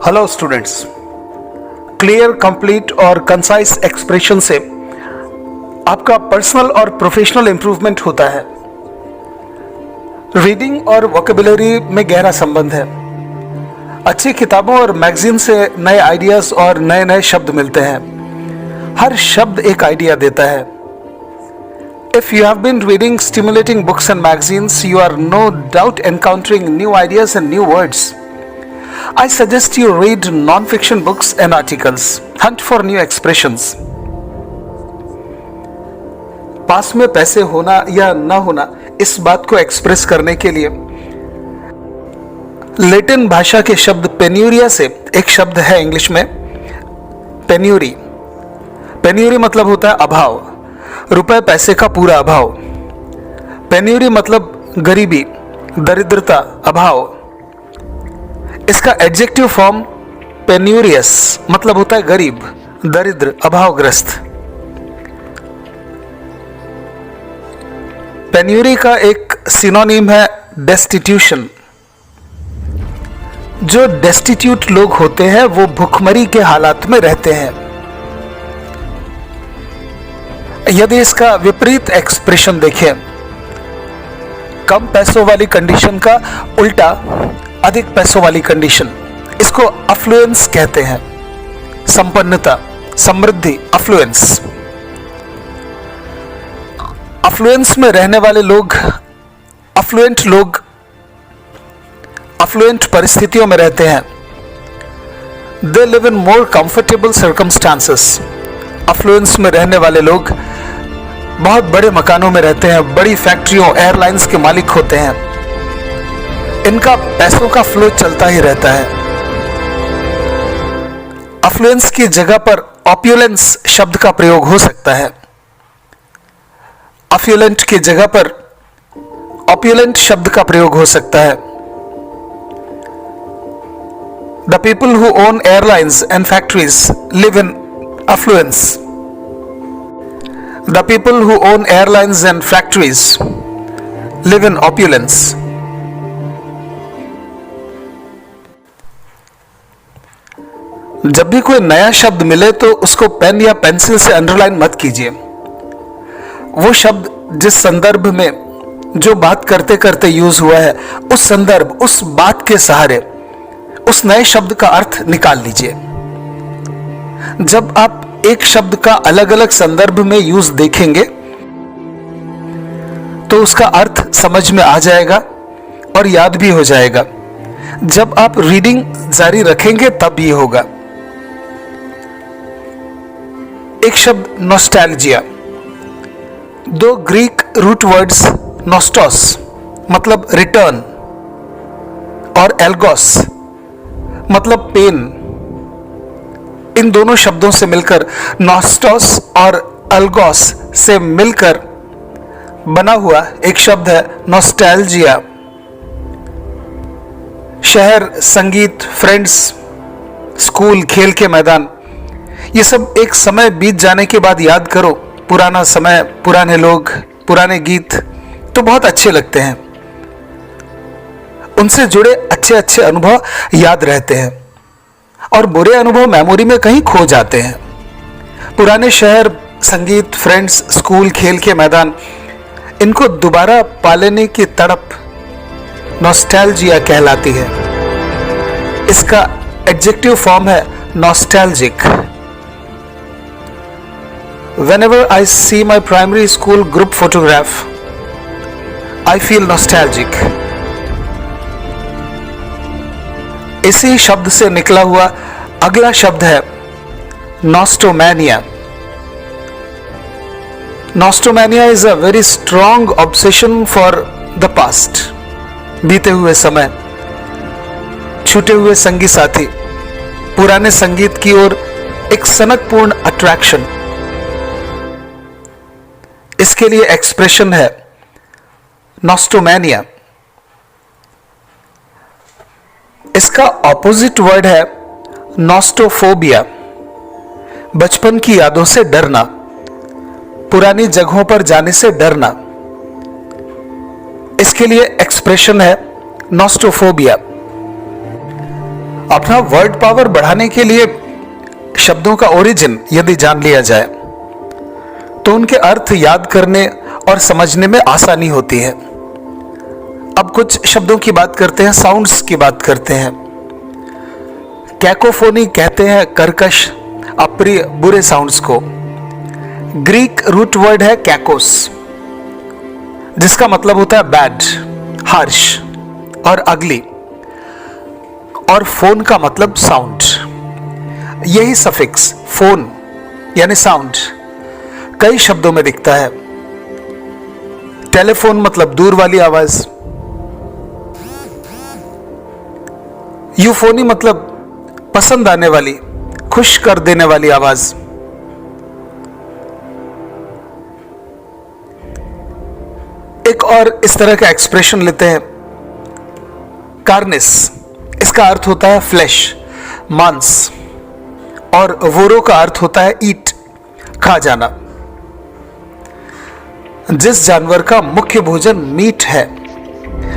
Hello students, clear, complete और concise expression से आपका पर्सनल और प्रोफेशनल इंप्रूवमेंट होता है। रीडिंग और वोकेबुलरी में गहरा संबंध है। अच्छी किताबों और मैगजीन से नए आइडियाज और नए नए शब्द मिलते हैं। हर शब्द एक आइडिया देता है। If you have been reading stimulating books and magazines, you are no doubt encountering new ideas and new words. I suggest you read non-fiction books and articles. Hunt for new expressions. पास में पैसे होना या ना होना, इस बात को express करने के लिए लैटिन भाषा के शब्द पेन्यूरिया से एक शब्द है इंग्लिश में पेन्यूरी। पेन्यूरी मतलब होता है अभाव, रुपए पैसे का पूरा अभाव। पेन्यूरी मतलब गरीबी, दरिद्रता, अभाव। इसका एडजेक्टिव फॉर्म पेन्यूरियस मतलब होता है गरीब, दरिद्र, अभावग्रस्त। पेन्यूरी का एक सिनोनिम है डेस्टिट्यूशन। जो डेस्टिट्यूट लोग होते हैं वो भुखमरी के हालात में रहते हैं। यदि इसका विपरीत एक्सप्रेशन देखें, कम पैसों वाली कंडीशन का उल्टा अधिक पैसों वाली कंडीशन, इसको अफ्लुएंस कहते हैं। संपन्नता, समृद्धि, अफ्लुएंस। अफ्लुएंस में रहने वाले लोग, अफ्लुएंट परिस्थितियों में रहते हैं। They live in more comfortable circumstances. Affluence में रहने वाले लोग बहुत बड़े मकानों में रहते हैं, बड़ी फैक्ट्रियों, एयरलाइंस के मालिक होते हैं। इनका पैसों का फ्लो चलता ही रहता है। अफ्लुएंस की जगह पर ऑप्युलेंस शब्द का प्रयोग हो सकता है। अफ्लुएंट की जगह पर ऑप्युलेंट शब्द का प्रयोग हो सकता है। The people who own airlines and factories live in affluence. The people who own airlines and factories live in opulence. जब भी कोई नया शब्द मिले तो उसको पेन या पेंसिल से अंडरलाइन मत कीजिए। वो शब्द जिस संदर्भ में जो बात करते करते यूज हुआ है, उस संदर्भ, उस बात के सहारे उस नए शब्द का अर्थ निकाल लीजिए। जब आप एक शब्द का अलग अलग संदर्भ में यूज देखेंगे तो उसका अर्थ समझ में आ जाएगा और याद भी हो जाएगा। जब आप रीडिंग जारी रखेंगे तब ये होगा। एक शब्द नॉस्टैल्जिया, दो ग्रीक रूट वर्ड्स नॉस्टोस मतलब रिटर्न और एल्गोस मतलब पेन, इन दोनों शब्दों से मिलकर नॉस्टोस और अल्गोस से मिलकर बना हुआ एक शब्द है नॉस्टैल्जिया। शहर, संगीत, फ्रेंड्स, स्कूल, खेल के मैदान, ये सब एक समय बीत जाने के बाद याद करो। पुराना समय, पुराने लोग, पुराने गीत तो बहुत अच्छे लगते हैं। उनसे जुड़े अच्छे अच्छे अनुभव याद रहते हैं और बुरे अनुभव मेमोरी में कहीं खो जाते हैं। पुराने शहर, संगीत, फ्रेंड्स, स्कूल, खेल के मैदान, इनको दोबारा पालेने की तड़प नॉस्टैल्जिया कहलाती है। इसका एडजेक्टिव फॉर्म है nostalgic. Whenever I see my primary school group photograph, I feel nostalgic. इसी शब्द से निकला हुआ अगला शब्द है nostomania. Nostomania is a very strong obsession for the past. बीते हुए समय, छूटे हुए संगी साथी, पुराने संगीत की ओर एक सनकपूर्ण अट्रैक्शन। इसके लिए एक्सप्रेशन है नॉस्टोमैनिया। इसका ऑपोजिट वर्ड है नॉस्टोफोबिया, बचपन की यादों से डरना, पुरानी जगहों पर जाने से डरना। इसके लिए एक्सप्रेशन है नॉस्टोफोबिया। अपना वर्ड पावर बढ़ाने के लिए शब्दों का ओरिजिन यदि जान लिया जाए तो उनके अर्थ याद करने और समझने में आसानी होती है। अब कुछ शब्दों की बात करते हैं, साउंड्स की बात करते हैं। कैकोफोनी कहते हैं कर्कश, अप्रिय, बुरे साउंड्स को। ग्रीक रूट वर्ड है कैकोस, जिसका मतलब होता है बैड, हार्श और अगली। और फोन का मतलब साउंड। यही सफिक्स फोन यानी साउंड कई शब्दों में दिखता है। टेलीफोन मतलब दूर वाली आवाज, यूफोनी मतलब पसंद आने वाली, खुश कर देने वाली आवाज। एक और इस तरह का एक्सप्रेशन लेते हैं, कार्निस। इसका अर्थ होता है फ्लैश, मांस, और वोरो का अर्थ होता है ईट, खा जाना। जिस जानवर का मुख्य भोजन मीट है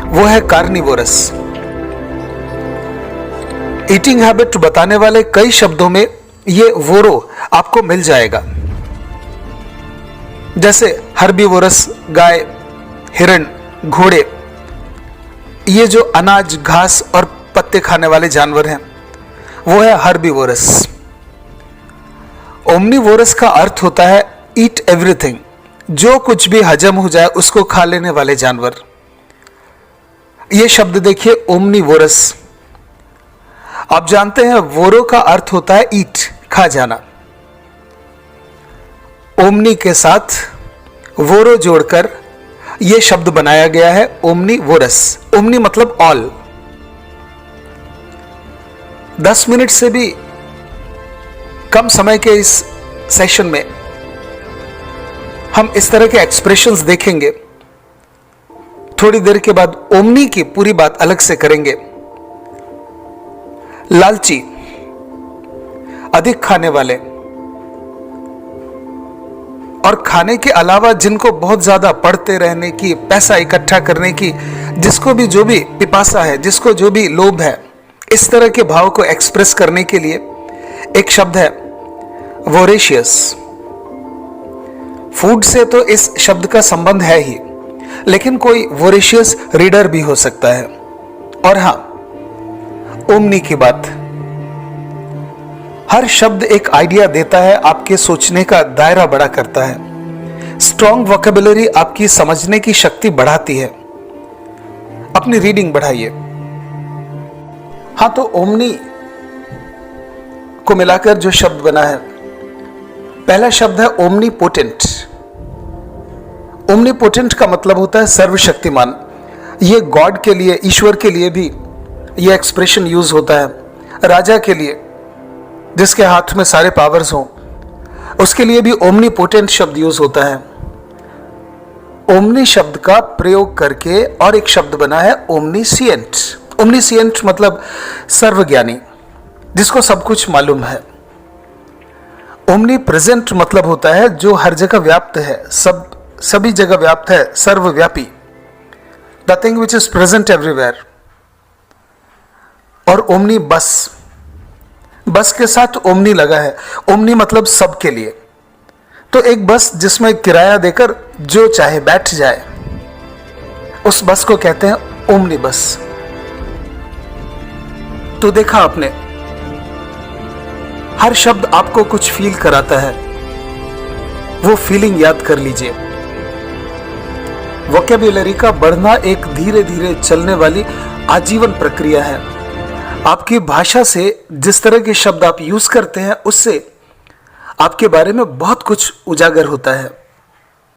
वो है कार्निवोरस। ईटिंग हैबिट बताने वाले कई शब्दों में ये वोरो आपको मिल जाएगा, जैसे हर्बीवोरस गाय, हिरण, घोड़े। ये जो अनाज, घास और पत्ते खाने वाले जानवर हैं वो है हर्बीवोरस। ओमनीवोरस का अर्थ होता है ईट एवरीथिंग, जो कुछ भी हजम हो जाए उसको खा लेने वाले जानवर। ये शब्द देखिए, ओमनीवोरस। आप जानते हैं वोरो का अर्थ होता है ईट, खा जाना। ओमनी के साथ वोरो जोड़कर यह शब्द बनाया गया है ओमनीवोरस। ओमनी मतलब ऑल। 10 मिनट से भी कम समय के इस सेशन में हम इस तरह के एक्सप्रेशंस देखेंगे। थोड़ी देर के बाद ओमनी की पूरी बात अलग से करेंगे। लालची, अधिक खाने वाले, और खाने के अलावा जिनको बहुत ज्यादा पढ़ते रहने की, पैसा इकट्ठा करने की, जिसको भी जो भी पिपासा है, जिसको जो भी लोभ है, इस तरह के भाव को एक्सप्रेस करने के लिए एक शब्द है वोरेशियस। फूड से तो इस शब्द का संबंध है ही, लेकिन कोई वोरेशियस रीडर भी हो सकता है। और हां, ओमनी की बात, हर शब्द एक आइडिया देता है, आपके सोचने का दायरा बड़ा करता है। स्ट्रॉन्ग वोकैबुलरी आपकी समझने की शक्ति बढ़ाती है। अपनी रीडिंग बढ़ाइए। हाँ, तो ओमनी को मिलाकर जो शब्द बना है, पहला शब्द है ओमनीपोटेंट। ओमनीपोटेंट का मतलब होता है सर्वशक्तिमान। ये गॉड के लिए, ईश्वर के लिए भी ये एक्सप्रेशन यूज होता है। राजा के लिए, जिसके हाथ में सारे पावर्स हों, उसके लिए भी ओमनीपोटेंट शब्द यूज होता है। ओमनी शब्द का प्रयोग करके और एक शब्द बना है ओमनीसिएंट। ओमनीसिएंट मतलब सर्वज्ञानी, जिसको सब कुछ मालूम है। ओमनी प्रेजेंट मतलब होता है जो हर जगह व्याप्त है, सभी जगह व्याप्त है, सर्वव्यापी, the thing which is present everywhere. और ओमनी बस, बस के साथ ओमनी लगा है। ओमनी मतलब सबके लिए। तो एक बस जिसमें किराया देकर जो चाहे बैठ जाए, उस बस को कहते हैं ओमनी बस। तो देखा आपने, हर शब्द आपको कुछ फील कराता है, वो फीलिंग याद कर लीजिए। वोकैब्युलरी का बढ़ना एक धीरे धीरे चलने वाली आजीवन प्रक्रिया है। आपकी भाषा से जिस तरह के शब्द आप यूज करते हैं, उससे आपके बारे में बहुत कुछ उजागर होता है।